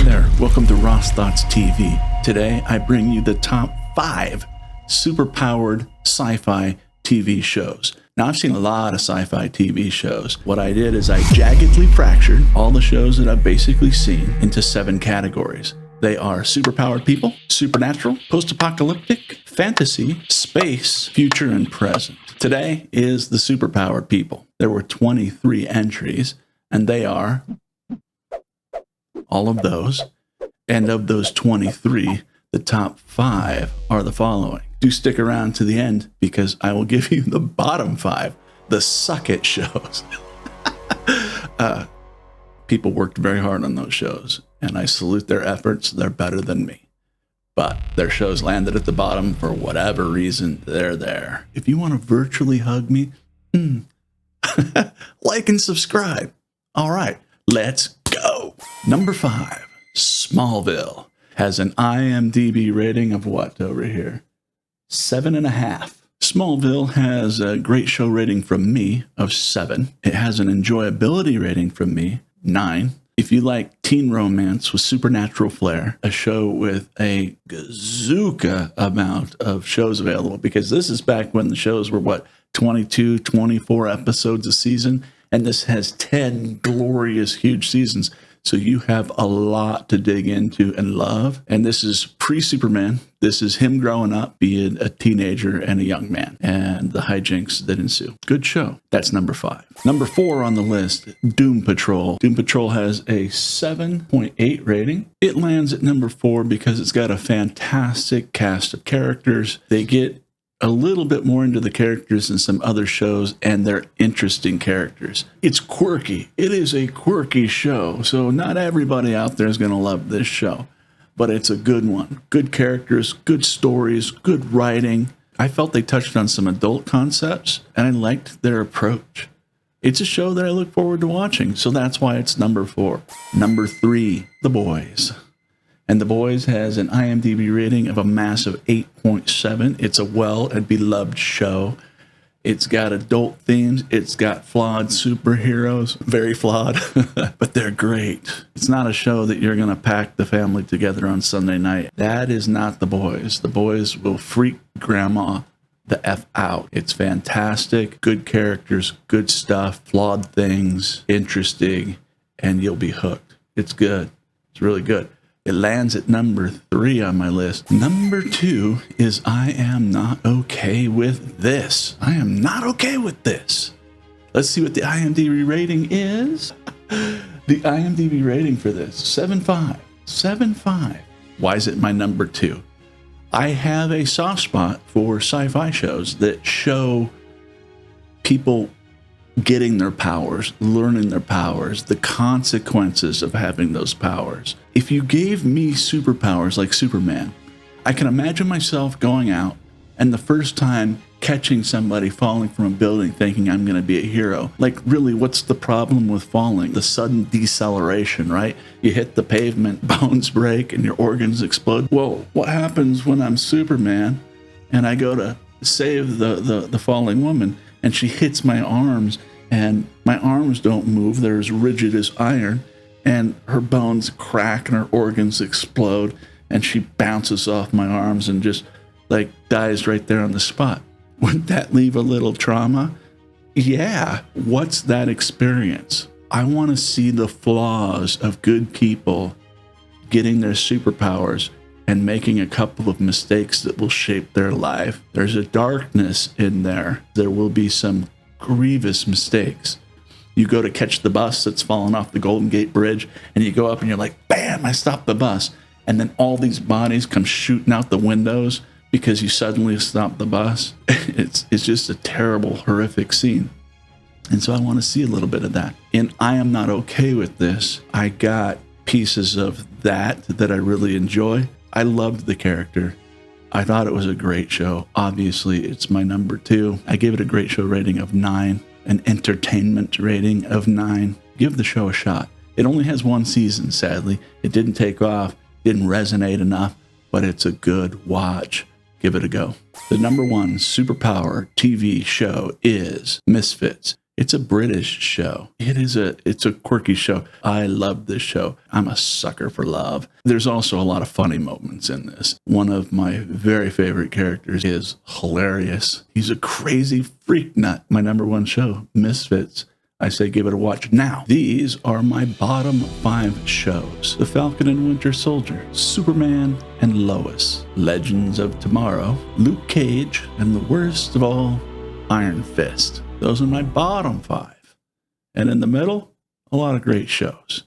there, welcome to Ross Thoughts TV. Today I bring you the top 5 superpowered sci-fi TV shows. Now I've seen a lot of sci-fi TV shows. What I did is I jaggedly fractured all the shows that I've basically seen into 7 categories. They are superpowered people, supernatural, post-apocalyptic, fantasy, space, future, and present. Today is the superpowered people. There were 23 entries, and they are all of those. And of those 23, the top 5 are the following. Do stick around to the end because I will give you the bottom 5, the suck it shows. People worked very hard on those shows, and I salute their efforts. They're better than me. But their shows landed at the bottom for whatever reason. They're there. If you want to virtually hug me, like and subscribe. All right, let's go. Number 5, Smallville, has an IMDb rating of what over here? 7.5. Smallville has a great show rating from me of 7. It has an enjoyability rating from me, 9. If you like teen romance with supernatural flair, a show with a gazooka amount of shows available, because this is back when the shows were, 22, 24 episodes a season, and this has 10 glorious, huge seasons. So you have a lot to dig into and love. And this is pre-Superman. This is him growing up, being a teenager and a young man, and the hijinks that ensue. Good show. That's number 5. Number 4 on the list, Doom Patrol. Doom Patrol has a 7.8 rating. It lands at number 4 because it's got a fantastic cast of characters. They get a little bit more into the characters than some other shows, and they're interesting characters. It's quirky. It is a quirky show, so not everybody out there is going to love this show, but it's a good one. Good characters, good stories, good writing. I felt they touched on some adult concepts, and I liked their approach. It's a show that I look forward to watching, so that's why it's number 4. Number 3, The Boys. And The Boys has an IMDb rating of a massive 8.7. It's a well and beloved show. It's got adult themes. It's got flawed superheroes. Very flawed, but they're great. It's not a show that you're going to pack the family together on Sunday night. That is not The Boys. The Boys will freak grandma the F out. It's fantastic. Good characters, good stuff, flawed things, interesting, and you'll be hooked. It's good. It's really good. It lands at number 3 on my list. Number 2 is I Am Not Okay With This. I am not okay with this. Let's see what the IMDb rating is. The IMDb rating for this, 7.5. 7.5. Why is it my number 2? I have a soft spot for sci-fi shows that show people getting their powers, learning their powers, the consequences of having those powers. If you gave me superpowers like Superman, I can imagine myself going out and the first time catching somebody falling from a building thinking I'm going to be a hero. Like, really, what's the problem with falling? The sudden deceleration, right? You hit the pavement, bones break, and your organs explode. Well, what happens when I'm Superman and I go to save the falling woman, and she hits my arms, and my arms don't move. They're as rigid as iron, and her bones crack and her organs explode, and she bounces off my arms and just dies right there on the spot. Wouldn't that leave a little trauma? Yeah. What's that experience? I want to see the flaws of good people getting their superpowers and making a couple of mistakes that will shape their life. There's a darkness in there. There will be some grievous mistakes. You go to catch the bus that's fallen off the Golden Gate Bridge, and you go up and you're like, bam, I stopped the bus. And then all these bodies come shooting out the windows because you suddenly stopped the bus. It's just a terrible, horrific scene. And so I want to see a little bit of that. And I Am Not Okay With This, I got pieces of that I really enjoy. I loved the character. I thought it was a great show. Obviously, it's my number 2. I gave it a great show rating of 9, an entertainment rating of 9. Give the show a shot. It only has 1 season, sadly. It didn't take off, didn't resonate enough, but it's a good watch. Give it a go. The number 1 superpower TV show is Misfits. It's a British show. It's a quirky show. I love this show. I'm a sucker for love. There's also a lot of funny moments in this. One of my very favorite characters is hilarious. He's a crazy freak nut. My number one show, Misfits. I say give it a watch. Now, these are my bottom 5 shows. The Falcon and Winter Soldier, Superman and Lois, Legends of Tomorrow, Luke Cage, and the worst of all, Iron Fist. Those are my bottom 5. And in the middle, a lot of great shows.